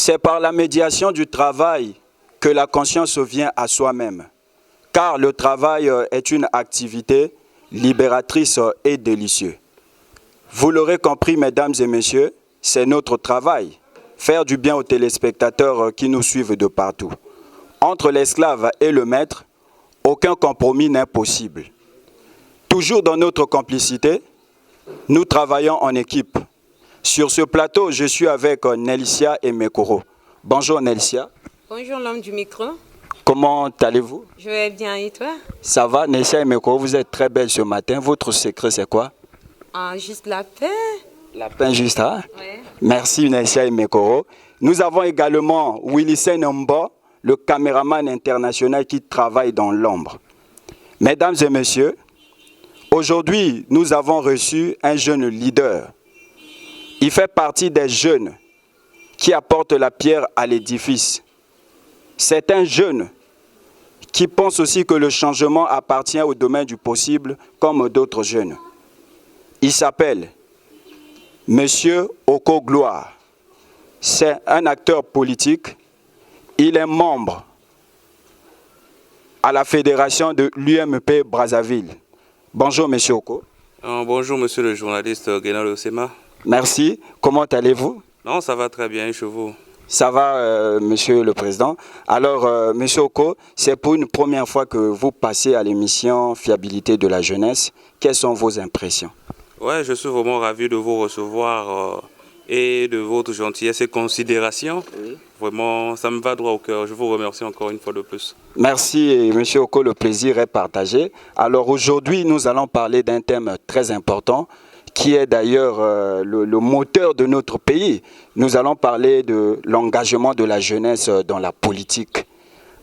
C'est par la médiation du travail que la conscience vient à soi-même, car le travail est une activité libératrice et délicieuse. Vous l'aurez compris, mesdames et messieurs, c'est notre travail, faire du bien aux téléspectateurs qui nous suivent de partout. Entre l'esclave et le maître, aucun compromis n'est possible. Toujours dans notre complicité, nous travaillons en équipe. Sur ce plateau, je suis avec Nelsia et Mekoro. Bonjour Nelsia. Bonjour l'homme du micro. Comment allez-vous? Je vais bien et toi? Ça va, Nelsia et Mekoro, vous êtes très belle ce matin. Votre secret c'est quoi? Juste la paix. La paix juste, hein? Ouais. Merci Nelsia et Mekoro. Nous avons également Willisen Mbo, le caméraman international qui travaille dans l'ombre. Mesdames et messieurs, aujourd'hui, nous avons reçu un jeune leader. Il fait partie des jeunes qui apportent la pierre à l'édifice. C'est un jeune qui pense aussi que le changement appartient au domaine du possible comme d'autres jeunes. Il s'appelle Monsieur Oko Gloire. C'est un acteur politique. Il est membre à la fédération de l'UMP Brazzaville. Bonjour Monsieur Oko. Bonjour Monsieur le journaliste Guénal Osema. Merci. Comment allez-vous? Non, ça va très bien, chez vous? Ça va, Monsieur le Président. Alors, Monsieur Oko, c'est pour une première fois que vous passez à l'émission Fiabilité de la jeunesse. Quelles sont vos impressions? Ouais, je suis vraiment ravi de vous recevoir et de votre gentillesse et considération. Oui. Vraiment, ça me va droit au cœur. Je vous remercie encore une fois de plus. Merci, Monsieur Oko, le plaisir est partagé. Alors aujourd'hui, nous allons parler d'un thème très important qui est d'ailleurs le moteur de notre pays. Nous allons parler de l'engagement de la jeunesse dans la politique.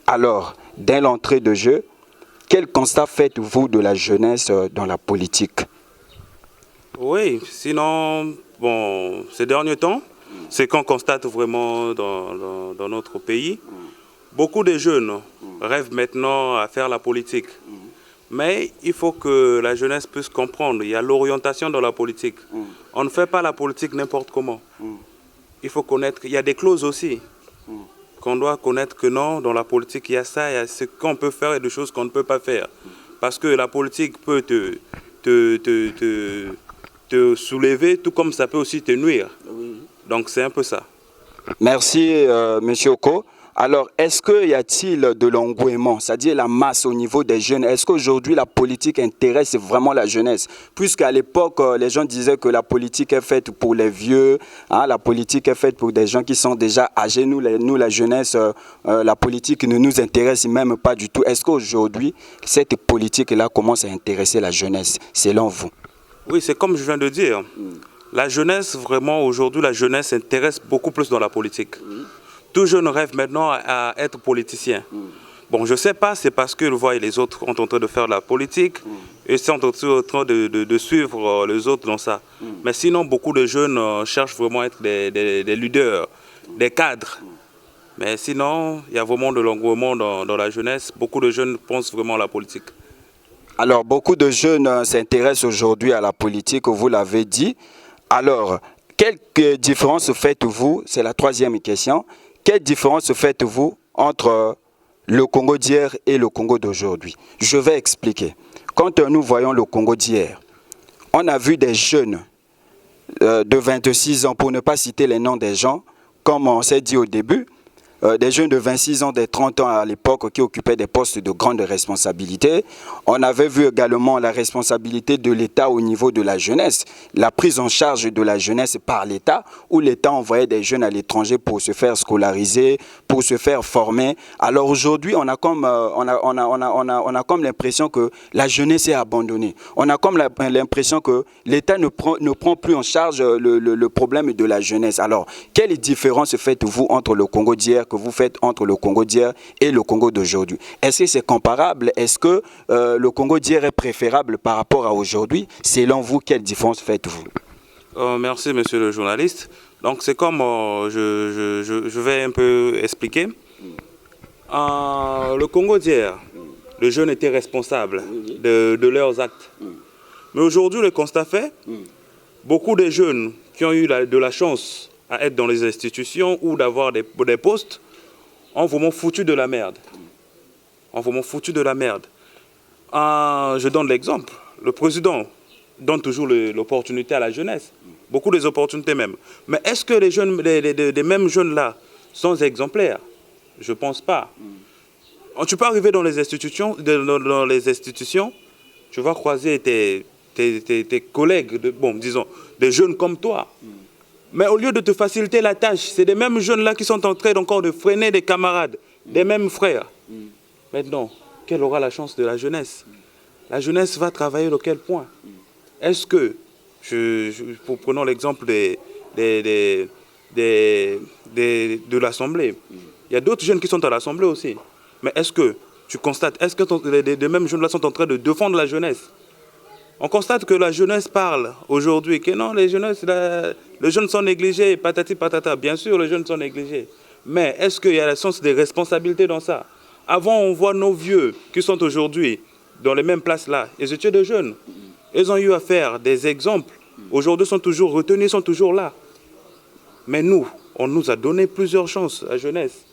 Alors, dès l'entrée de jeu, quel constat faites-vous de la jeunesse dans la politique? Oui, sinon, bon, ces derniers temps, c'est qu'on constate vraiment dans notre pays, beaucoup de jeunes rêvent maintenant à faire la politique. Mais il faut que la jeunesse puisse comprendre, il y a l'orientation dans la politique. On ne fait pas la politique n'importe comment. Il faut connaître, il y a des clauses aussi, qu'on doit connaître que non, dans la politique, il y a ça, il y a ce qu'on peut faire et des choses qu'on ne peut pas faire. Parce que la politique peut te soulever, tout comme ça peut aussi te nuire. Donc c'est un peu ça. Merci, Monsieur Oko. Alors, est-ce qu'il y a-t-il de l'engouement, c'est-à-dire la masse au niveau des jeunes? Est-ce qu'aujourd'hui, la politique intéresse vraiment la jeunesse? Puisqu'à l'époque, les gens disaient que la politique est faite pour les vieux, hein, la politique est faite pour des gens qui sont déjà âgés. Nous la jeunesse, la politique ne nous intéresse même pas du tout. Est-ce qu'aujourd'hui, cette politique-là commence à intéresser la jeunesse, selon vous? Oui, c'est comme je viens de dire. La jeunesse, vraiment, aujourd'hui, la jeunesse s'intéresse beaucoup plus dans la politique. Tout jeune rêve maintenant à être politicien. Bon, je ne sais pas, c'est parce que les autres sont en train de faire la politique et sont en train de suivre les autres dans ça. Mais sinon, beaucoup de jeunes cherchent vraiment à être des leaders, des cadres. Mais sinon, il y a vraiment de l'engouement dans la jeunesse. Beaucoup de jeunes pensent vraiment à la politique. Alors, beaucoup de jeunes s'intéressent aujourd'hui à la politique, vous l'avez dit. Alors, quelle différence faites-vous? C'est la troisième question. Quelle différence faites-vous entre le Congo d'hier et le Congo d'aujourd'hui? Je vais expliquer. Quand nous voyons le Congo d'hier, on a vu des jeunes de 26 ans, pour ne pas citer les noms des gens, comme on s'est dit au début, des jeunes de 26 ans, des 30 ans à l'époque qui occupaient des postes de grande responsabilité. On avait vu également la responsabilité de l'État au niveau de la jeunesse, la prise en charge de la jeunesse par l'État, où l'État envoyait des jeunes à l'étranger pour se faire scolariser, pour se faire former. Alors aujourd'hui, on a comme l'impression que la jeunesse est abandonnée. On a comme l'impression que l'État ne prend plus en charge le problème de la jeunesse. Alors, quelle différence faites-vous entre le Congo d'hier que vous faites entre le Congo d'hier et le Congo d'aujourd'hui? Est-ce que c'est comparable? Est-ce que le Congo d'hier est préférable par rapport à aujourd'hui? Selon vous, quelle différence faites-vous? Merci, monsieur le journaliste. Donc, c'est comme je vais un peu expliquer. Le Congo d'hier, les jeunes étaient responsables de leurs actes. Mais aujourd'hui, le constat fait, beaucoup de jeunes qui ont eu de la chance à être dans les institutions ou d'avoir des postes, ont vraiment foutu de la merde. Ont vraiment foutu de la merde. Je donne l'exemple. Le président donne toujours l'opportunité à la jeunesse. Beaucoup des opportunités même. Mais est-ce que les mêmes jeunes là sont exemplaires? Je ne pense pas. Tu peux arriver dans les institutions, tu vas croiser tes collègues, disons, des jeunes comme toi. Mais au lieu de te faciliter la tâche, c'est les mêmes jeunes-là qui sont en train encore de freiner des camarades, des mêmes frères. Maintenant, quelle aura la chance de la jeunesse? La jeunesse va travailler de quel point? Est-ce que, prenons l'exemple de l'Assemblée, il y a d'autres jeunes qui sont à l'Assemblée aussi. Mais est-ce que tu constates, est-ce que les mêmes jeunes-là sont en train de défendre la jeunesse? On constate que la jeunesse parle aujourd'hui, que non, les jeunes sont négligés, patati patata. Bien sûr, les jeunes sont négligés. Mais est-ce qu'il y a le sens des responsabilités dans ça? Avant, on voit nos vieux qui sont aujourd'hui dans les mêmes places là. Ils étaient des jeunes. Ils ont eu à faire des exemples. Aujourd'hui, ils sont toujours retenus, ils sont toujours là. Mais nous, on nous a donné plusieurs chances, la jeunesse.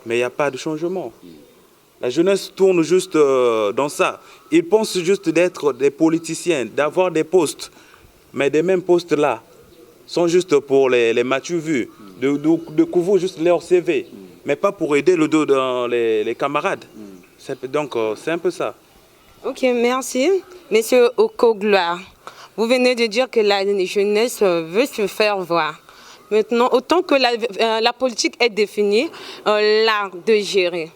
Mais il n'y a pas de changement. La jeunesse tourne juste dans ça. Ils pensent juste d'être des politiciens, d'avoir des postes. Mais des mêmes postes-là sont juste pour les matu vus, de couvrir juste leur CV, mais pas pour aider les camarades. Donc, c'est un peu ça. Ok, merci. Monsieur Okogloire, vous venez de dire que la jeunesse veut se faire voir. Maintenant, autant que la politique est définie, l'art de gérer.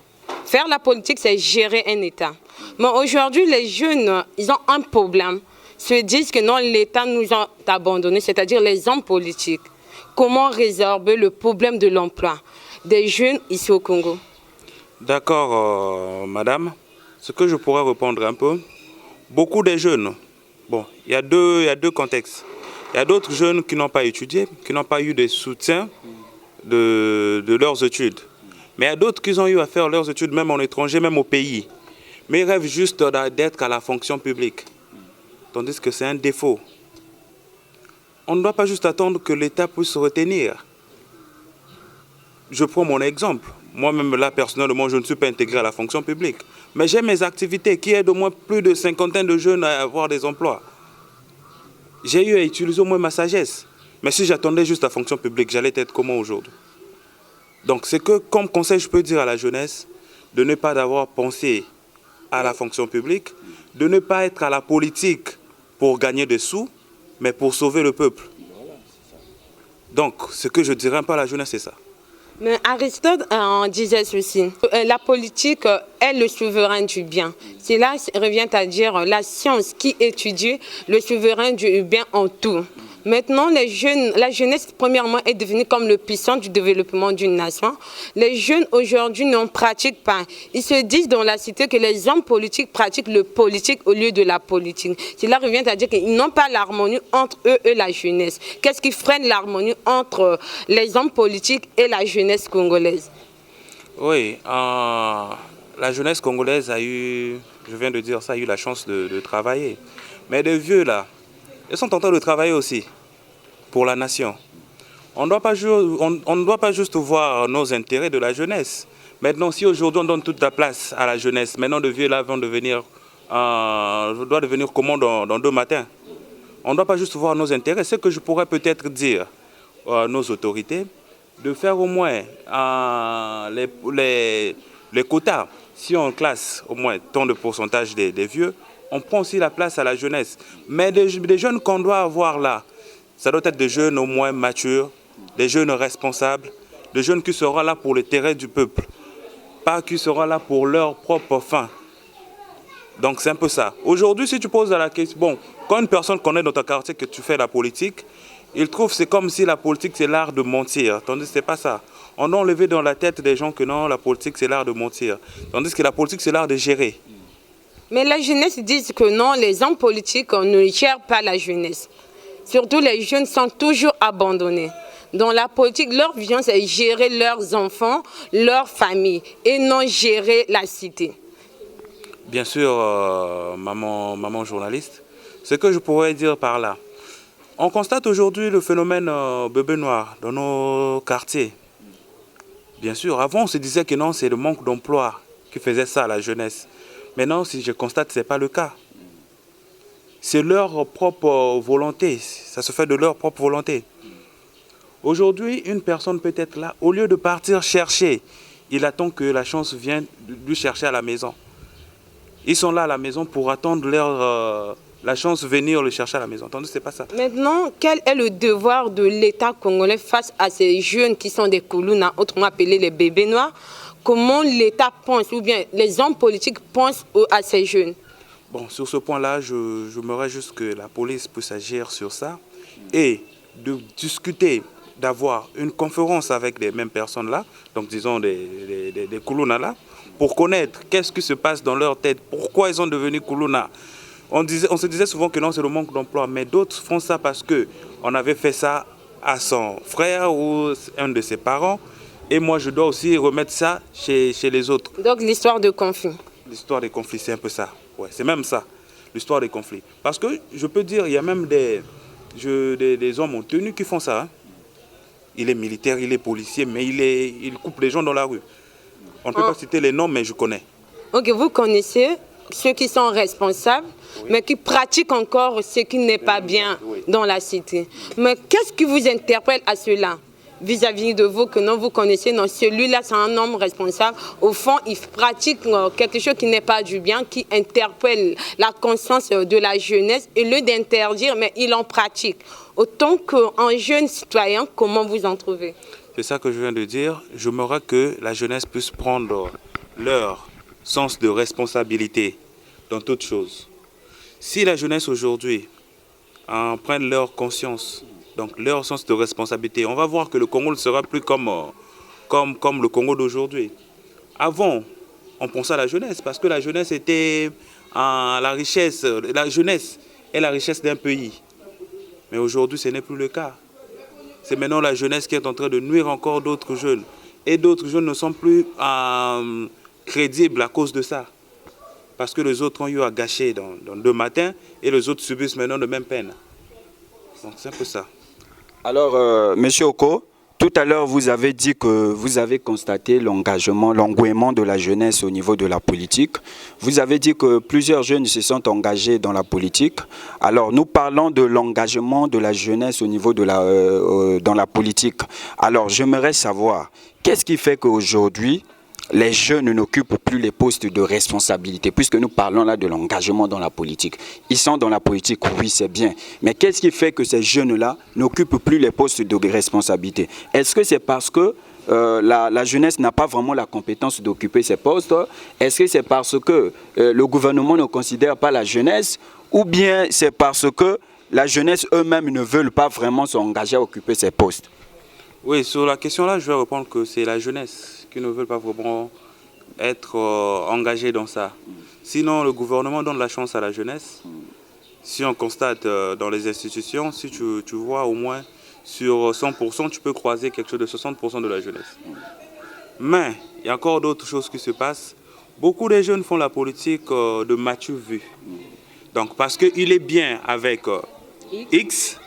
Faire la politique, c'est gérer un État. Mais aujourd'hui, les jeunes, ils ont un problème. Ils se disent que non, l'État nous a abandonnés, c'est-à-dire les hommes politiques. Comment résorber le problème de l'emploi des jeunes ici au Congo? D'accord, madame. Ce que je pourrais répondre un peu, beaucoup des jeunes, bon, il y a deux contextes. Il y a d'autres jeunes qui n'ont pas étudié, qui n'ont pas eu de soutien de leurs études. Mais il y a d'autres qui ont eu à faire leurs études, même en étranger, même au pays. Mais ils rêvent juste d'être à la fonction publique. Tandis que c'est un défaut. On ne doit pas juste attendre que l'État puisse se retenir. Je prends mon exemple. Moi-même, là, personnellement, je ne suis pas intégré à la fonction publique. Mais j'ai mes activités qui aident au moins plus de 50 de jeunes à avoir des emplois. J'ai eu à utiliser au moins ma sagesse. Mais si j'attendais juste la fonction publique, j'allais être comment aujourd'hui? Donc, c'est que, comme conseil, je peux dire à la jeunesse de ne pas avoir pensé à la fonction publique, de ne pas être à la politique pour gagner des sous, mais pour sauver le peuple. Donc, ce que je dirais un peu à la jeunesse, c'est ça. Mais Aristote en disait ceci, la politique est le souverain du bien. Cela revient à dire la science qui étudie le souverain du bien en tout. Maintenant, la jeunesse, premièrement, est devenue comme le puissant du développement d'une nation. Les jeunes, aujourd'hui, n'en pratiquent pas. Ils se disent dans la cité que les hommes politiques pratiquent le politique au lieu de la politique. Cela revient à dire qu'ils n'ont pas l'harmonie entre eux et la jeunesse. Qu'est-ce qui freine l'harmonie entre les hommes politiques et la jeunesse congolaise? Oui, la jeunesse congolaise a eu, je viens de dire ça, a eu la chance de travailler. Mais les vieux, là, ils sont en train de travailler aussi pour la nation. On ne doit pas juste voir nos intérêts de la jeunesse. Maintenant, si aujourd'hui on donne toute la place à la jeunesse, maintenant les vieux là doit devenir comment dans 2 matins. On ne doit pas juste voir nos intérêts. Ce que je pourrais peut-être dire à nos autorités, de faire au moins les quotas. Si on classe au moins tant de pourcentage des vieux, on prend aussi la place à la jeunesse. Mais les jeunes qu'on doit avoir là, ça doit être des jeunes au moins matures, des jeunes responsables, des jeunes qui seront là pour l'intérêt du peuple, pas qui seront là pour leur propre fin. Donc c'est un peu ça. Aujourd'hui, si tu poses la question, bon, quand une personne connaît dans ton quartier que tu fais la politique, il trouve que c'est comme si la politique c'est l'art de mentir, tandis que ce n'est pas ça. On a enlevé dans la tête des gens que non, la politique c'est l'art de mentir, tandis que la politique c'est l'art de gérer. Mais la jeunesse dit que non, les hommes politiques ne gèrent pas la jeunesse. Surtout les jeunes sont toujours abandonnés. Dans la politique, leur vision c'est gérer leurs enfants, leur famille et non gérer la cité. Bien sûr, maman journaliste, ce que je pourrais dire par là, On constate aujourd'hui le phénomène bébé noir dans nos quartiers. Bien sûr, avant on se disait que non, c'est le manque d'emploi qui faisait ça à la jeunesse. Maintenant, si je constate, ce n'est pas le cas. C'est leur propre volonté, ça se fait de leur propre volonté. Aujourd'hui, une personne peut être là, au lieu de partir chercher, il attend que la chance vienne lui chercher à la maison. Ils sont là à la maison pour attendre la chance venir le chercher à la maison. Tandis que ce n'est pas ça. Maintenant, quel est le devoir de l'État congolais face à ces jeunes qui sont des Koulouna, autrement appelés les bébés noirs? Comment l'État pense, ou bien les hommes politiques pensent à ces jeunes? Bon, sur ce point-là, j'aimerais juste que la police puisse agir sur ça et de discuter, d'avoir une conférence avec les mêmes personnes-là, donc disons des Koulouna là, pour connaître qu'est-ce qui se passe dans leur tête, pourquoi ils sont devenus Koulouna. On se disait souvent que non, c'est le manque d'emploi, mais d'autres font ça parce qu'on avait fait ça à son frère ou un de ses parents. Et moi, je dois aussi remettre ça chez les autres. Donc l'histoire de conflit. L'histoire des conflits, c'est un peu ça. Ouais, c'est même ça, l'histoire des conflits. Parce que je peux dire, il y a même des hommes en tenue qui font ça. Hein. Il est militaire, il est policier, mais il coupe les gens dans la rue. On ne peut pas citer les noms, mais je connais. Ok, vous connaissez ceux qui sont responsables, oui, mais qui pratiquent encore ce qui n'est pas bien, oui, dans la cité. Mais qu'est-ce qui vous interpelle à cela vis-à-vis de vous que non vous connaissez? Non, celui-là, c'est un homme responsable. Au fond, il pratique quelque chose qui n'est pas du bien, qui interpelle la conscience de la jeunesse. Et lieu d'interdire, mais il en pratique. Autant qu'un jeune citoyen, comment vous en trouvez? C'est ça que je viens de dire. J'aimerais que la jeunesse puisse prendre leur sens de responsabilité dans toute chose. Si la jeunesse aujourd'hui prenne leur conscience, donc leur sens de responsabilité, on va voir que le Congo ne sera plus comme le Congo d'aujourd'hui. Avant, on pensait à la jeunesse parce que la jeunesse était la richesse. La jeunesse est la richesse d'un pays. Mais aujourd'hui, ce n'est plus le cas. C'est maintenant la jeunesse qui est en train de nuire encore d'autres jeunes. Et d'autres jeunes ne sont plus crédibles à cause de ça. Parce que les autres ont eu à gâcher dans 2 matins et les autres subissent maintenant de même peine. Donc c'est un peu ça. Alors, Monsieur Oko, tout à l'heure, vous avez dit que vous avez constaté l'engagement, l'engouement de la jeunesse au niveau de la politique. Vous avez dit que plusieurs jeunes se sont engagés dans la politique. Alors, nous parlons de l'engagement de la jeunesse au niveau de dans la politique. Alors, j'aimerais savoir, qu'est-ce qui fait qu'aujourd'hui, les jeunes n'occupent plus les postes de responsabilité, puisque nous parlons là de l'engagement dans la politique. Ils sont dans la politique, oui, c'est bien. Mais qu'est-ce qui fait que ces jeunes-là n'occupent plus les postes de responsabilité? Est-ce que c'est parce que la jeunesse n'a pas vraiment la compétence d'occuper ces postes? Est-ce que c'est parce que le gouvernement ne considère pas la jeunesse? Ou bien c'est parce que la jeunesse eux-mêmes ne veulent pas vraiment s'engager à occuper ces postes? Oui, sur la question-là, je vais répondre que c'est la jeunesse qui ne veulent pas vraiment être engagés dans ça. Sinon, le gouvernement donne la chance à la jeunesse. Si on constate dans les institutions, si tu vois au moins sur 100%, tu peux croiser quelque chose de 60% de la jeunesse. Mais il y a encore d'autres choses qui se passent. Beaucoup de jeunes font la politique de matu vu. Donc parce qu'il est bien avec X,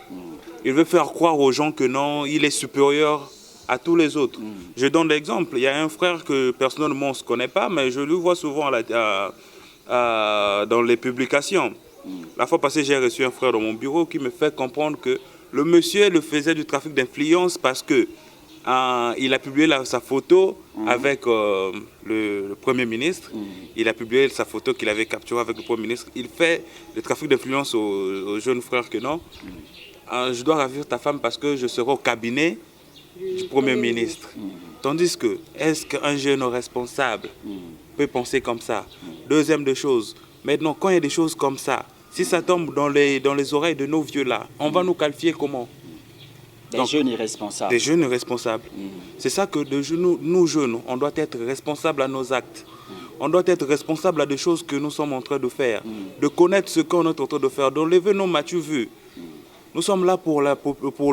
il veut faire croire aux gens que non, il est supérieur à tous les autres. Je donne l'exemple. Il y a un frère que personnellement on ne se connaît pas, mais je le vois souvent dans les publications. La fois passée, j'ai reçu un frère dans mon bureau qui me fait comprendre que le monsieur le faisait du trafic d'influence parce que il a publié sa photo avec le Premier ministre. Il a publié sa photo qu'il avait capturée avec le Premier ministre. Il fait le trafic d'influence aux jeunes frères que non. Je dois ravir ta femme parce que je serai au cabinet du Premier ministre. Tandis que, est-ce qu'un jeune responsable peut penser comme ça? Deuxième des choses, maintenant, quand il y a des choses comme ça, si ça tombe dans les oreilles de nos vieux-là, on va nous qualifier comment? Des jeunes irresponsables. Des jeunes irresponsables. C'est ça que nous jeunes, on doit être responsables à nos actes. On doit être responsable à des choses que nous sommes en train de faire. De connaître ce qu'on est en train de faire, d'enlever nos m'as-tu vu. Nous sommes là pour le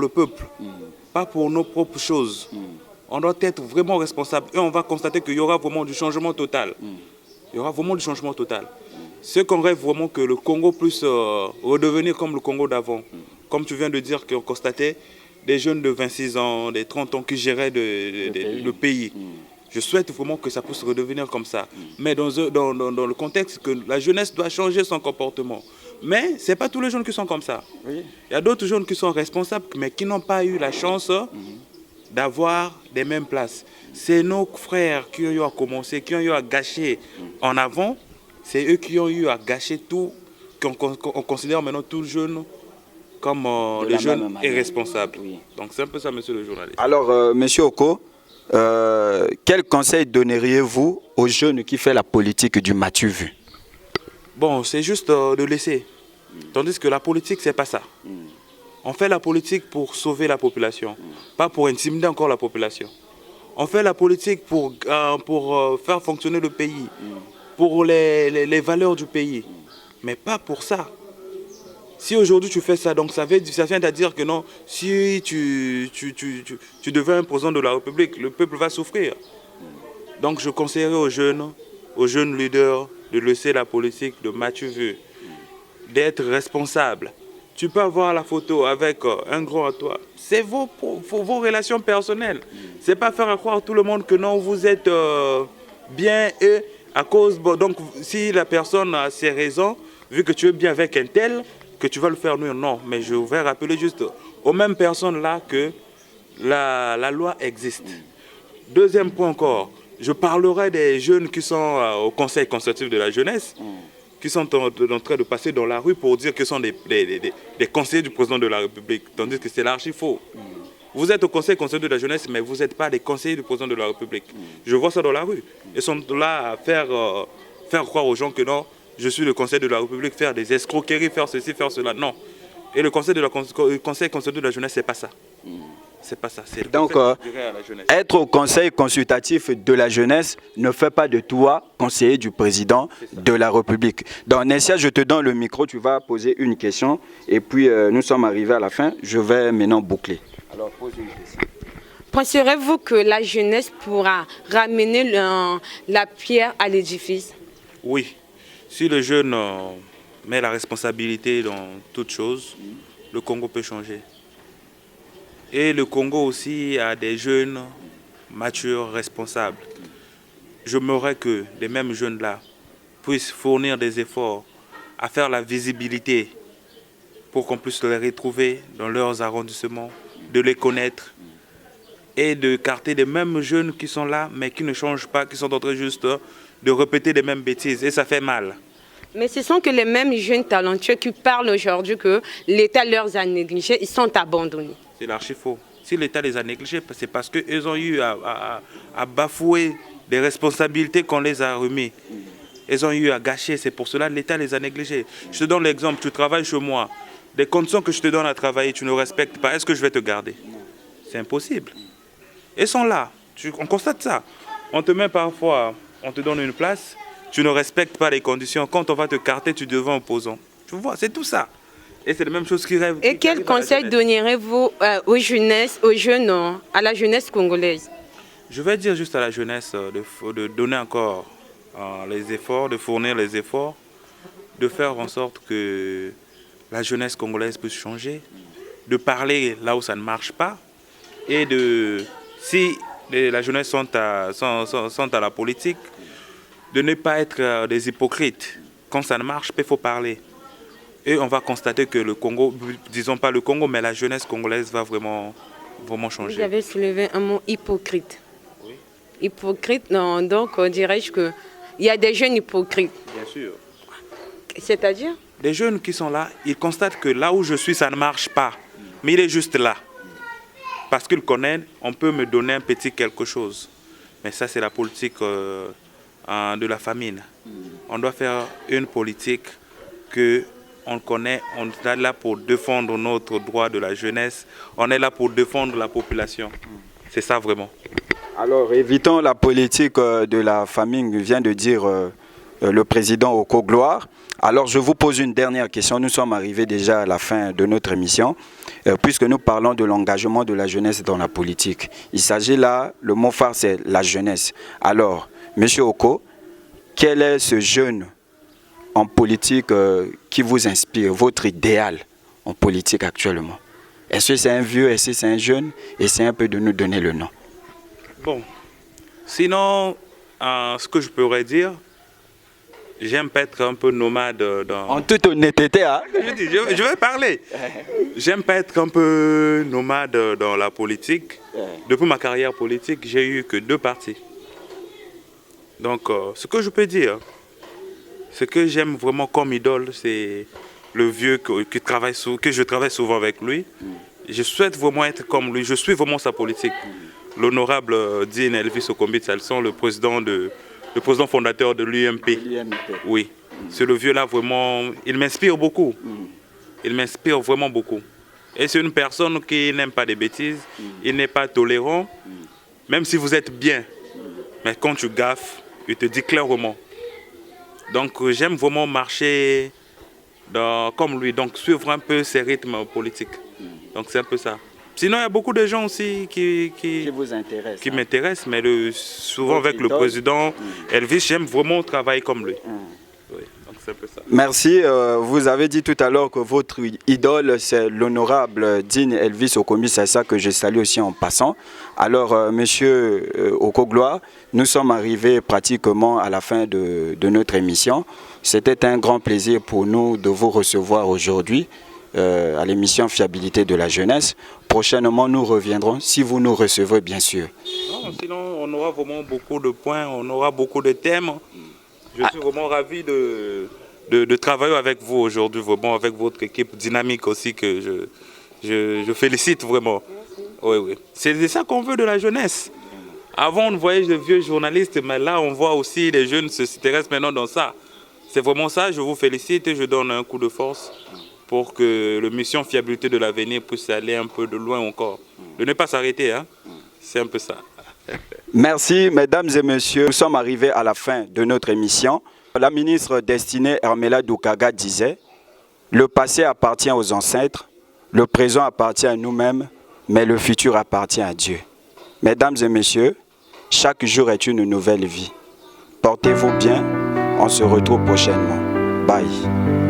peuple, pas pour nos propres choses. On doit être vraiment responsable et on va constater qu'il y aura vraiment du changement total. Il y aura vraiment du changement total. Ce qu'on rêve vraiment que le Congo puisse redevenir comme le Congo d'avant. comme tu viens de dire, qu'on constatait des jeunes de 26 ans, des 30 ans qui géraient le pays. Je souhaite vraiment que ça puisse redevenir comme ça. Mais dans le contexte que la jeunesse doit changer son comportement. Mais ce n'est pas tous les jeunes qui sont comme ça. Il y a d'autres jeunes qui sont responsables, mais qui n'ont pas eu la chance d'avoir des mêmes places. C'est nos frères qui ont eu à commencer, qui ont eu à gâcher en avant. C'est eux qui ont eu à gâcher tout, qu'on considère maintenant tous les jeunes comme les jeunes irresponsables. Donc c'est un peu ça, monsieur le journaliste. Alors, monsieur Oko, quel conseil donneriez-vous aux jeunes qui font la politique du m'as-tu vu? Bon, c'est juste de laisser. Tandis que la politique, c'est pas ça. On fait la politique pour sauver la population, pas pour intimider encore la population. On fait la politique pour faire fonctionner le pays, pour les valeurs du pays, mais pas pour ça. Si aujourd'hui tu fais ça, donc ça vient à dire que non, si tu deviens un président de la République, le peuple va souffrir. Donc je conseillerais aux jeunes leaders de laisser la politique de m'as-tu vu, d'être responsable. Tu peux avoir la photo avec un grand à toi. C'est vos relations personnelles. Ce n'est pas faire croire à tout le monde que non, vous êtes bien et à cause... Donc si la personne a ses raisons, vu que tu es bien avec un tel, que tu vas le faire, non. Mais je vais rappeler juste aux mêmes personnes là que la loi existe. Deuxième point encore, je parlerai des jeunes qui sont au Conseil consultatif de la jeunesse, qui sont en train de passer dans la rue pour dire qu'ils sont des conseillers du président de la République, tandis que c'est l'archi faux. Vous êtes au Conseil consultatif de la jeunesse, mais vous n'êtes pas des conseillers du président de la République. Je vois ça dans la rue. Ils sont là à faire croire aux gens que non, je suis le Conseil de la République, faire des escroqueries, faire ceci, faire cela. Non. Et le Conseil consultatif de la jeunesse, c'est pas ça. C'est pas ça. Donc, être au Conseil consultatif de la jeunesse ne fait pas de toi conseiller du président de la République. Donc, Nessia, je te donne le micro, tu vas poser une question. Et puis, nous sommes arrivés à la fin. Je vais maintenant boucler. Alors, pose une question. Penserez-vous que la jeunesse pourra ramener la pierre à l'édifice? Oui. Si le jeune met la responsabilité dans toute chose, le Congo peut changer. Et le Congo aussi a des jeunes matures, responsables. J'aimerais que les mêmes jeunes-là puissent fournir des efforts à faire la visibilité pour qu'on puisse les retrouver dans leurs arrondissements, de les connaître et de carter les mêmes jeunes qui sont là mais qui ne changent pas, qui sont en train juste de répéter les mêmes bêtises et ça fait mal. Mais ce sont que les mêmes jeunes talentueux qui parlent aujourd'hui que l'État leur a négligés, ils sont abandonnés. C'est l'archi faux. Si l'État les a négligés, c'est parce qu'ils ont eu à bafouer des responsabilités qu'on les a remises. Ils ont eu à gâcher, c'est pour cela que l'État les a négligés. Je te donne l'exemple, tu travailles chez moi. Les conditions que je te donne à travailler, tu ne respectes pas, est-ce que je vais te garder? C'est impossible. Ils sont là, on constate ça. On te met parfois, on te donne une place, tu ne respectes pas les conditions. Quand on va te carter, tu deviens opposant. Tu vois, c'est tout ça. Et c'est la même chose qui rêve. Et quel conseil donnerez-vous aux jeunes, à la jeunesse congolaise? Je vais dire juste à la jeunesse de donner encore les efforts, de fournir les efforts, de faire en sorte que la jeunesse congolaise puisse changer, de parler là où ça ne marche pas, et si la jeunesse sont à la politique, de ne pas être des hypocrites. Quand ça ne marche pas, il faut parler. Et on va constater que le Congo, disons pas le Congo, mais la jeunesse congolaise va vraiment changer. Vous avez soulevé un mot hypocrite. Oui. Hypocrite, non, donc dirais-je qu'il y a des jeunes hypocrites. Bien sûr. C'est-à-dire? Des jeunes qui sont là, ils constatent que là où je suis, ça ne marche pas. Mais il est juste là. Parce qu'ils connaissent, on peut me donner un petit quelque chose. Mais ça, c'est la politique de la famine. On doit faire une politique qu'on connaît, on est là pour défendre notre droit de la jeunesse, on est là pour défendre la population. C'est ça vraiment. Alors, évitons la politique de la famine, vient de dire le président Oko Gloire. Alors, je vous pose une dernière question. Nous sommes arrivés déjà à la fin de notre émission, puisque nous parlons de l'engagement de la jeunesse dans la politique. Il s'agit là, le mot phare, c'est la jeunesse. Alors, monsieur Oko, quel est ce jeune en politique qui vous inspire, votre idéal en politique actuellement? Est-ce que c'est un vieux, est-ce que c'est un jeune? Essayez un peu de nous donner le nom. Bon, sinon, ce que je pourrais dire, j'aime pas être un peu nomade dans... En toute honnêteté, hein? Je vais parler. J'aime pas être un peu nomade dans la politique. Depuis ma carrière politique, j'ai eu que 2 partis. Donc, ce que je peux dire, ce que j'aime vraiment comme idole, c'est le vieux que je travaille souvent avec lui. Je souhaite vraiment être comme lui. Je suis vraiment sa politique. L'honorable Dean Elvis Okombi Salson, le président fondateur de l'UMP. Oui, c'est le vieux-là vraiment, il m'inspire beaucoup. Il m'inspire vraiment beaucoup. Et c'est une personne qui n'aime pas des bêtises, il n'est pas tolérant, même si vous êtes bien. Mais quand tu gaffes, il te dit clairement. Donc j'aime vraiment marcher comme lui, donc suivre un peu ses rythmes politiques. Donc c'est un peu ça. Sinon, il y a beaucoup de gens aussi qui vous intéressent, qui m'intéressent, mais souvent avec le président Elvis, j'aime vraiment travailler comme lui. Oui, donc c'est un peu ça. Merci. Vous avez dit tout à l'heure que votre idole, c'est l'honorable Dean Elvis Okombi, c'est ça que je salue aussi en passant. Alors, monsieur Okogloire, nous sommes arrivés pratiquement à la fin de notre émission. C'était un grand plaisir pour nous de vous recevoir aujourd'hui à l'émission Fiabilité de la jeunesse. Prochainement, nous reviendrons, si vous nous recevez, bien sûr. Non, sinon, on aura vraiment beaucoup de points, on aura beaucoup de thèmes. Je suis vraiment ravi de travailler avec vous aujourd'hui, vraiment avec votre équipe dynamique aussi, que je félicite vraiment. Oui, oui. C'est ça qu'on veut de la jeunesse. Avant, on voyait de vieux journalistes, mais là, on voit aussi les jeunes s'intéressent maintenant dans ça. C'est vraiment ça, je vous félicite et je donne un coup de force pour que la mission Fiabilité de l'avenir puisse aller un peu de loin encore. De ne pas s'arrêter, hein? C'est un peu ça. Merci, mesdames et messieurs. Nous sommes arrivés à la fin de notre émission. La ministre destinée Hermela Doukaga disait « Le passé appartient aux ancêtres, le présent appartient à nous-mêmes, mais le futur appartient à Dieu. » Mesdames et messieurs, chaque jour est une nouvelle vie. Portez-vous bien, on se retrouve prochainement. Bye.